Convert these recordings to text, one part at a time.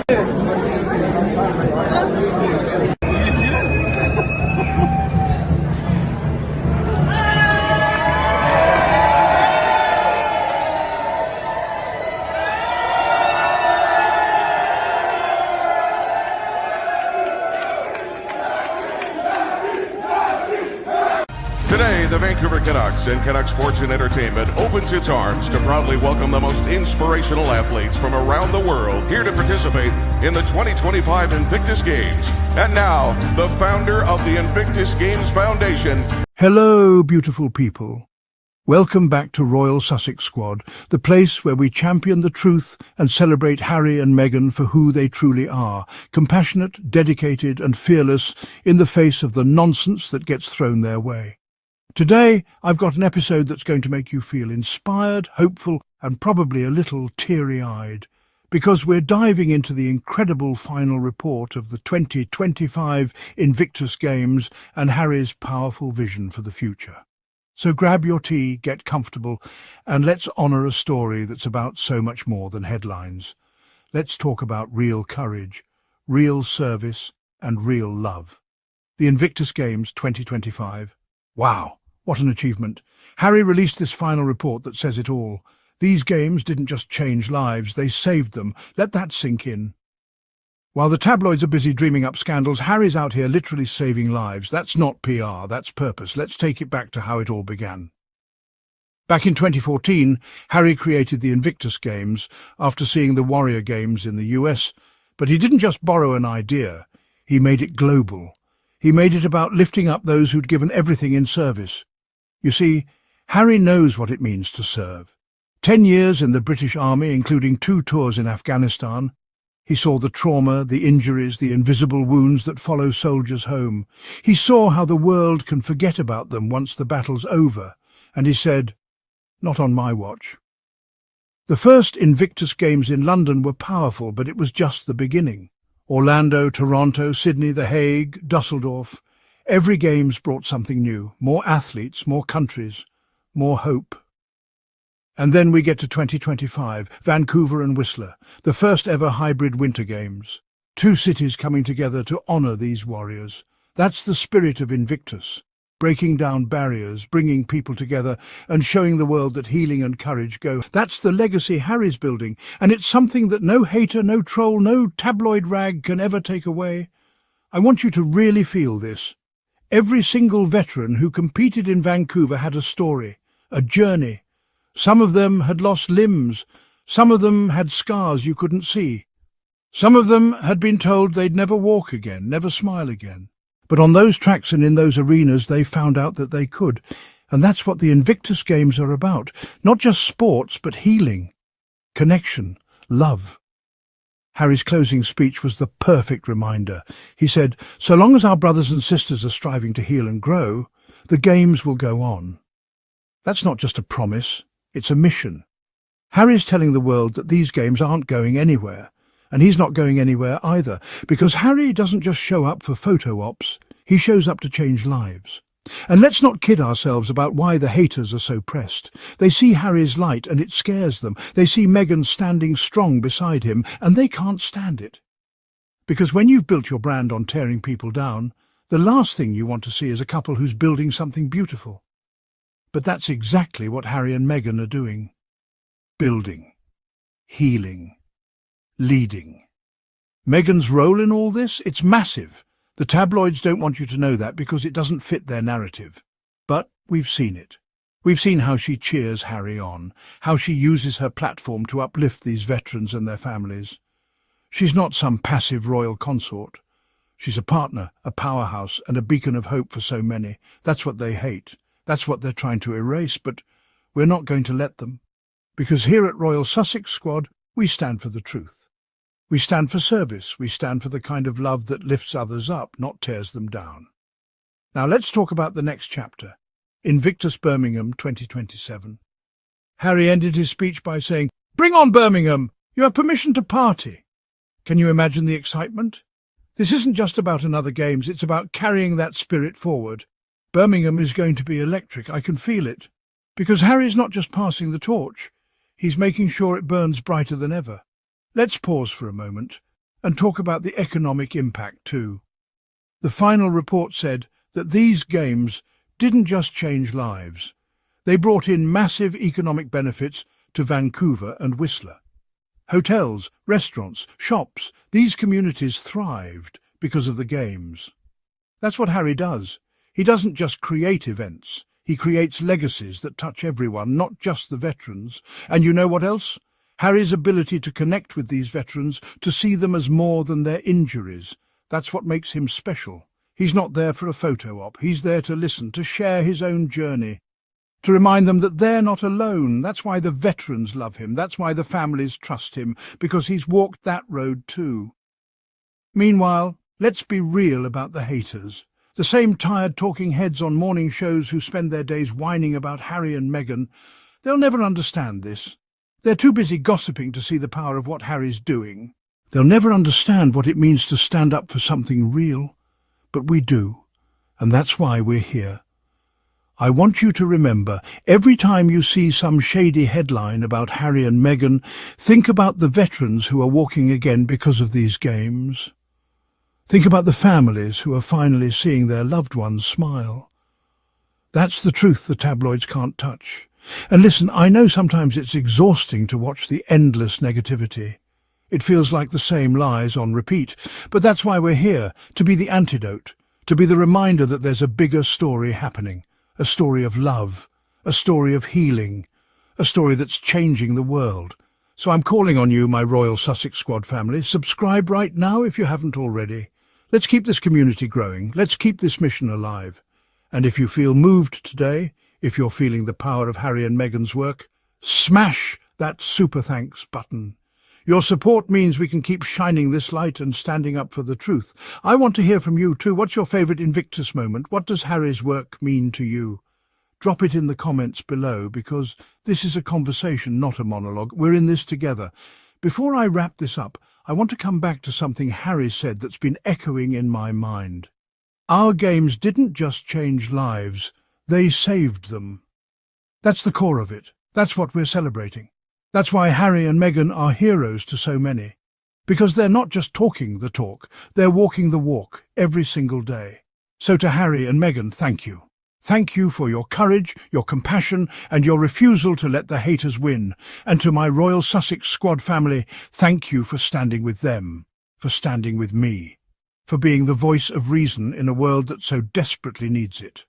Today, the Vancouver Canucks and Canucks Sports and Entertainment opens its arms to proudly welcome the most inspirational athletes from around the world here to participate in the 2025 Invictus Games. And now, the founder of the Invictus Games Foundation. Hello, beautiful people. Welcome back to Royal Sussex Squad, the place where we champion the truth and celebrate Harry and Meghan for who they truly are, compassionate, dedicated and fearless in the face of the nonsense that gets thrown their way. Today, I've got an episode that's going to make you feel inspired, hopeful, and probably a little teary-eyed, because we're diving into the incredible final report of the 2025 Invictus Games and Harry's powerful vision for the future. So grab your tea, get comfortable, and let's honour a story that's about so much more than headlines. Let's talk about real courage, real service, and real love. The Invictus Games 2025. Wow! What an achievement. Harry released this final report that says it all. These games didn't just change lives, they saved them. Let that sink in. While the tabloids are busy dreaming up scandals, Harry's out here literally saving lives. That's not PR, that's purpose. Let's take it back to how it all began. Back in 2014, Harry created the Invictus Games after seeing the Warrior Games in the US. But he didn't just borrow an idea, he made it global. He made it about lifting up those who'd given everything in service. You see, Harry knows what it means to serve. 10 years in the British Army, including 2 tours in Afghanistan. He saw the trauma, the injuries, the invisible wounds that follow soldiers home. He saw how the world can forget about them once the battle's over. And he said, "Not on my watch." The first Invictus Games in London were powerful, but it was just the beginning. Orlando, Toronto, Sydney, The Hague, Dusseldorf. Every Games brought something new. More athletes, more countries, more hope. And then we get to 2025, Vancouver and Whistler, the first ever hybrid Winter Games. 2 cities coming together to honour these warriors. That's the spirit of Invictus, breaking down barriers, bringing people together and showing the world that healing and courage go. That's the legacy Harry's building, and it's something that no hater, no troll, no tabloid rag can ever take away. I want you to really feel this. Every single veteran who competed in Vancouver had a story, a journey. Some of them had lost limbs. Some of them had scars you couldn't see. Some of them had been told they'd never walk again, never smile again. But on those tracks and in those arenas, they found out that they could. And that's what the Invictus Games are about. Not just sports, but healing, connection, love. Harry's closing speech was the perfect reminder. He said, "So long as our brothers and sisters are striving to heal and grow, the Games will go on." That's not just a promise, it's a mission. Harry's telling the world that these Games aren't going anywhere. And he's not going anywhere either, because Harry doesn't just show up for photo ops, he shows up to change lives. And let's not kid ourselves about why the haters are so pressed. They see Harry's light and it scares them. They see Meghan standing strong beside him and they can't stand it. Because when you've built your brand on tearing people down, the last thing you want to see is a couple who's building something beautiful. But that's exactly what Harry and Meghan are doing. Building. Healing. Leading. Meghan's role in all this? It's massive. The tabloids don't want you to know that because it doesn't fit their narrative. But we've seen it. We've seen how she cheers Harry on, how she uses her platform to uplift these veterans and their families. She's not some passive royal consort. She's a partner, a powerhouse, and a beacon of hope for so many. That's what they hate. That's what they're trying to erase, but we're not going to let them. Because here at Royal Sussex Squad, we stand for the truth. We stand for service. We stand for the kind of love that lifts others up, not tears them down. Now let's talk about the next chapter, Invictus Birmingham 2027. Harry ended his speech by saying, "Bring on Birmingham! You have permission to party." Can you imagine the excitement? This isn't just about another Games, it's about carrying that spirit forward. Birmingham is going to be electric, I can feel it. Because Harry's not just passing the torch, he's making sure it burns brighter than ever. Let's pause for a moment. and talk about the economic impact too. The final report said that these games didn't just change lives. They brought in massive economic benefits to Vancouver and Whistler. Hotels, restaurants, shops, these communities thrived because of the games. That's what Harry does. He doesn't just create events. He creates legacies that touch everyone, not just the veterans. And you know what else? Harry's ability to connect with these veterans, to see them as more than their injuries. That's what makes him special. He's not there for a photo op. He's there to listen, to share his own journey, to remind them that they're not alone. That's why the veterans love him. That's why the families trust him, because he's walked that road too. Meanwhile, let's be real about the haters. The same tired talking heads on morning shows who spend their days whining about Harry and Meghan. They'll never understand this. They're too busy gossiping to see the power of what Harry's doing. They'll never understand what it means to stand up for something real. But we do, and that's why we're here. I want you to remember, every time you see some shady headline about Harry and Meghan, think about the veterans who are walking again because of these games. Think about the families who are finally seeing their loved ones smile. That's the truth the tabloids can't touch. And listen, I know sometimes it's exhausting to watch the endless negativity. It feels like the same lies on repeat, but that's why we're here, to be the antidote, to be the reminder that there's a bigger story happening, a story of love, a story of healing, a story that's changing the world. So I'm calling on you, my Royal Sussex Squad family, subscribe right now if you haven't already. Let's keep this community growing. Let's keep this mission alive. And if you feel moved today, if you're feeling the power of Harry and Meghan's work, smash that super thanks button. Your support means we can keep shining this light and standing up for the truth. I want to hear from you too. What's your favourite Invictus moment? What does Harry's work mean to you? Drop it in the comments below, because this is a conversation, not a monologue. We're in this together. Before I wrap this up, I want to come back to something Harry said that's been echoing in my mind. Our games didn't just change lives, they saved them. That's the core of it. That's what we're celebrating. That's why Harry and Meghan are heroes to so many. Because they're not just talking the talk, they're walking the walk every single day. So to Harry and Meghan, thank you. Thank you for your courage, your compassion, and your refusal to let the haters win. And to my Royal Sussex Squad family, thank you for standing with them, for standing with me, for being the voice of reason in a world that so desperately needs it.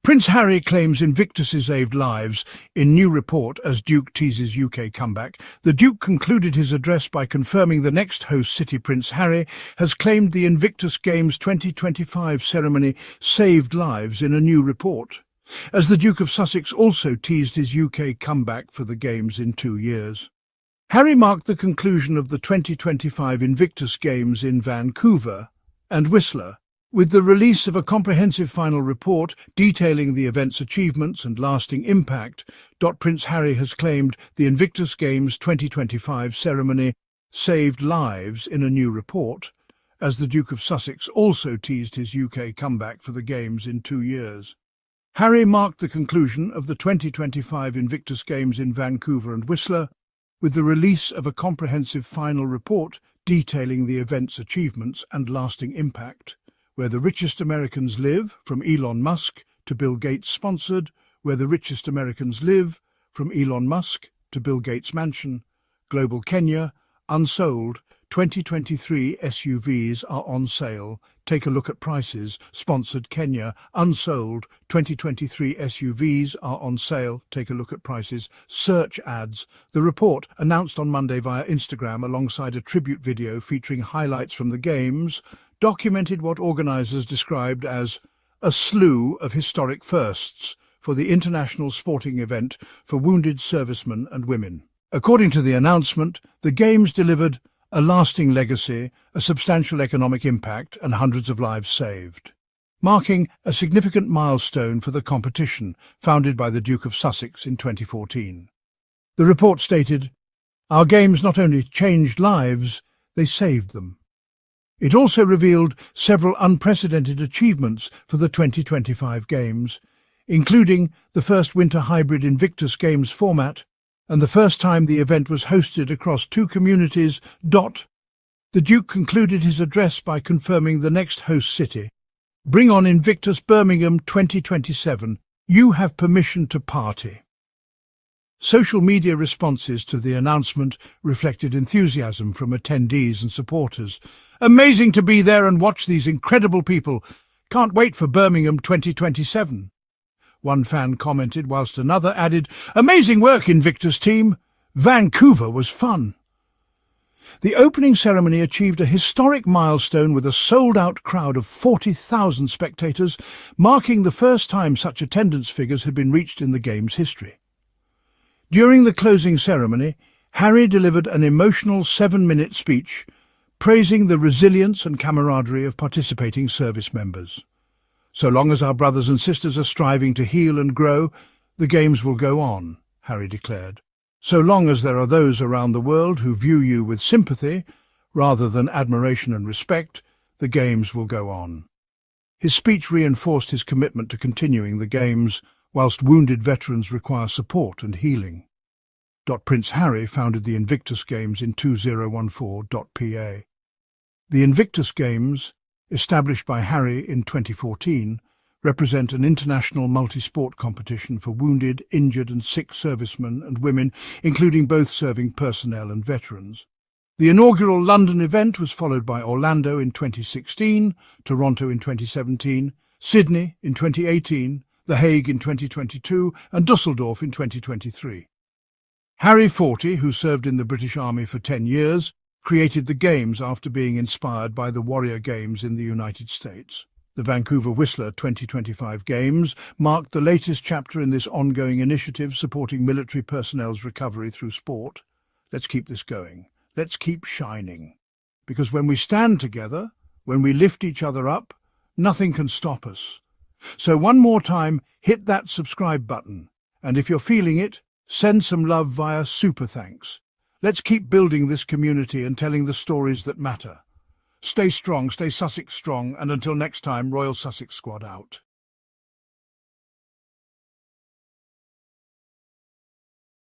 Prince Harry claims Invictus saved lives in new report as Duke teases UK comeback. The Duke concluded his address by confirming the next host city, Prince Harry, has claimed the Invictus Games 2025 ceremony saved lives in a new report, as the Duke of Sussex also teased his UK comeback for the Games in 2 years. Harry marked the conclusion of the 2025 Invictus Games in Vancouver and Whistler with the release of a comprehensive final report detailing the event's achievements and lasting impact. Prince Harry has claimed the Invictus Games 2025 ceremony saved lives in a new report, as the Duke of Sussex also teased his UK comeback for the Games in 2 years. Harry marked the conclusion of the 2025 Invictus Games in Vancouver and Whistler with the release of a comprehensive final report detailing the event's achievements and lasting impact. Where the Richest Americans Live, from Elon Musk to Bill Gates sponsored, Where the Richest Americans Live, from Elon Musk to Bill Gates Mansion, Global Kenya, unsold, 2023 SUVs are on sale, take a look at prices, sponsored Kenya, unsold, 2023 SUVs are on sale, take a look at prices, search ads. The report, announced on Monday via Instagram alongside a tribute video featuring highlights from the Games, documented what organisers described as a slew of historic firsts for the international sporting event for wounded servicemen and women. According to the announcement, the Games delivered a lasting legacy, a substantial economic impact, and hundreds of lives saved, marking a significant milestone for the competition founded by the Duke of Sussex in 2014. The report stated, "Our Games not only changed lives, they saved them." It also revealed several unprecedented achievements for the 2025 Games, including the first winter hybrid Invictus Games format and the first time the event was hosted across 2 communities. The Duke concluded his address by confirming the next host city. Bring on Invictus Birmingham 2027. You have permission to party. Social media responses to the announcement reflected enthusiasm from attendees and supporters. Amazing to be there and watch these incredible people. Can't wait for Birmingham 2027. One fan commented, whilst another added, Amazing work, Invictus team. Vancouver was fun. The opening ceremony achieved a historic milestone with a sold-out crowd of 40,000 spectators, marking the first time such attendance figures had been reached in the game's history. During the closing ceremony, Harry delivered an emotional 7-minute speech, praising the resilience and camaraderie of participating service members. So long as our brothers and sisters are striving to heal and grow, the games will go on, Harry declared. So long as there are those around the world who view you with sympathy, rather than admiration and respect, the games will go on. His speech reinforced his commitment to continuing the games, whilst wounded veterans require support and healing. Prince Harry founded the Invictus Games in 2014. The Invictus Games, established by Harry in 2014, represent an international multi-sport competition for wounded, injured and sick servicemen and women, including both serving personnel and veterans. The inaugural London event was followed by Orlando in 2016, Toronto in 2017, Sydney in 2018, The Hague in 2022 and Dusseldorf in 2023. Harry, 40, who served in the British Army for 10 years, created the Games after being inspired by the Warrior Games in the United States. The Vancouver Whistler 2025 Games marked the latest chapter in this ongoing initiative supporting military personnel's recovery through sport. Let's keep this going. Let's keep shining. Because when we stand together, when we lift each other up, nothing can stop us. So one more time, hit that subscribe button. And if you're feeling it, send some love via Super Thanks. Let's keep building this community and telling the stories that matter. Stay strong, stay Sussex strong, and until next time, Royal Sussex Squad out.